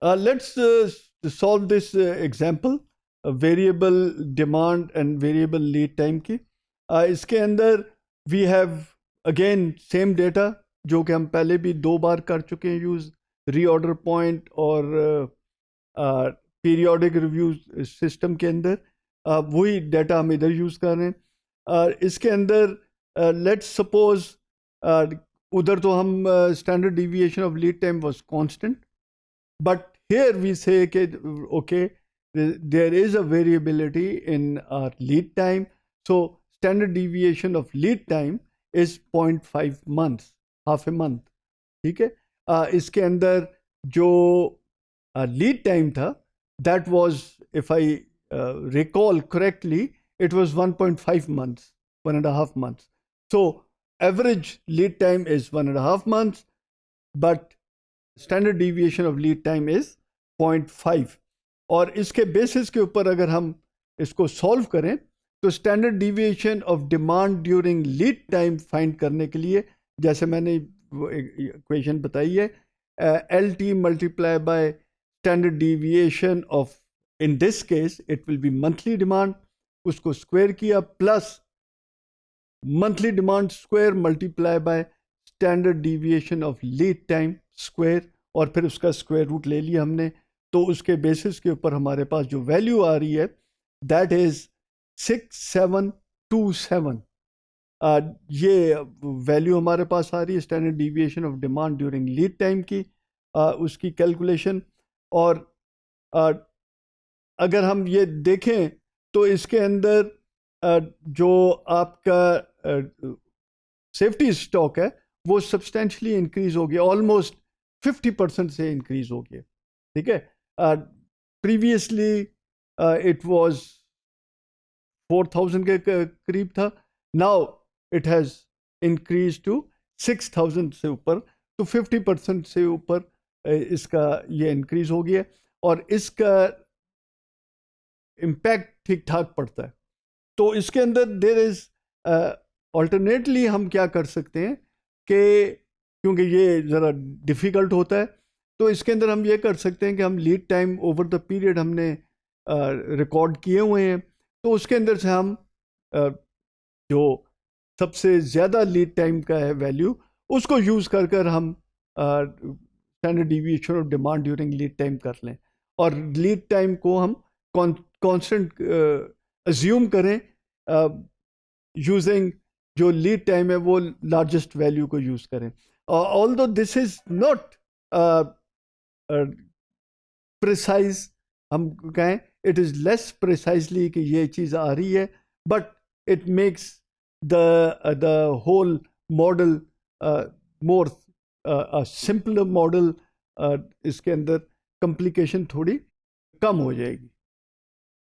Let's solve this example, variable demand and variable lead time की. इसके अंदर we have again same data जो कि हम पहले भी 2 बार कर चुके हैं यूज़, रीऑर्डर पॉइंट और पीरियोडिक रिव्यू सिस्टम के अंदर. वही डाटा हम इधर यूज़ कर रहे हैं. इसके अंदर लेट्स सपोज उधर तो हम standard deviation of lead time was constant, but here we say okay, there is a variability in our lead time, so standard deviation of lead time is 0.5 months, half a month. ठीक है. इसके अंदर जो lead time था, that was, if I recall correctly, it was 1.5 months, 1.5 months. So average lead time is 1.5 months, but standard deviation of lead time is 0.5. और इसके basis के ऊपर अगर हम इसको सॉल्व करें तो standard deviation of demand during lead time find करने के लिए, जैसे मैंने इक्वेशन बताई है, L T multiply by standard deviation of, in this case it will be monthly demand, उसको स्क्वायर किया, plus monthly demand square multiply by standard deviation of lead time square, और फिर उसका स्क्वायर रूट ले लिया हमने. तो उसके बेसिस के ऊपर हमारे पास जो वैल्यू आ रही है दैट इज 6727. ये वैल्यू हमारे पास आ रही है standard deviation of demand during lead time की, उसकी कैलकुलेशन. और अगर हम ये देखें तो इसके अंदर जो आपका सेफ्टी स्टॉक है वो सब्सटेंशली इंक्रीज हो गया, ऑलमोस्ट 50% से इंक्रीज हो गया. ठीक है. प्रीवियसली इट वाज 4000 के करीब था, now it has increase to 6000 से ऊपर, तो 50% से ऊपर इसका ये इंक्रीज हो गया, और इसका इम्पैक्ट ठीक ठाक पड़ता है. तो इसके अंदर देयर इज ऑल्टरनेटली हम क्या कर सकते हैं कि क्योंकि ये ज़रा डिफ़िकल्ट होता है, तो इसके अंदर हम ये कर सकते हैं कि हम lead time over the period हमने रिकॉर्ड किए हुए हैं, तो उसके अंदर से हम जो सबसे ज़्यादा लीड टाइम का है वैल्यू, उसको यूज़ कर कर हम standard deviation of demand during lead time कर लें, और लीड टाइम को हम कांस्टेंट अज्यूम करें यूजिंग जो लीड टाइम है वो लार्जेस्ट वैल्यू को यूज़ करें. Although this is not precise, हम कहें इट इज़ लेस प्रिसाइजली कि ये चीज़ आ रही है, but it makes the whole model more simple model. इसके अंदर कॉम्प्लिकेशन थोड़ी कम हो जाएगी.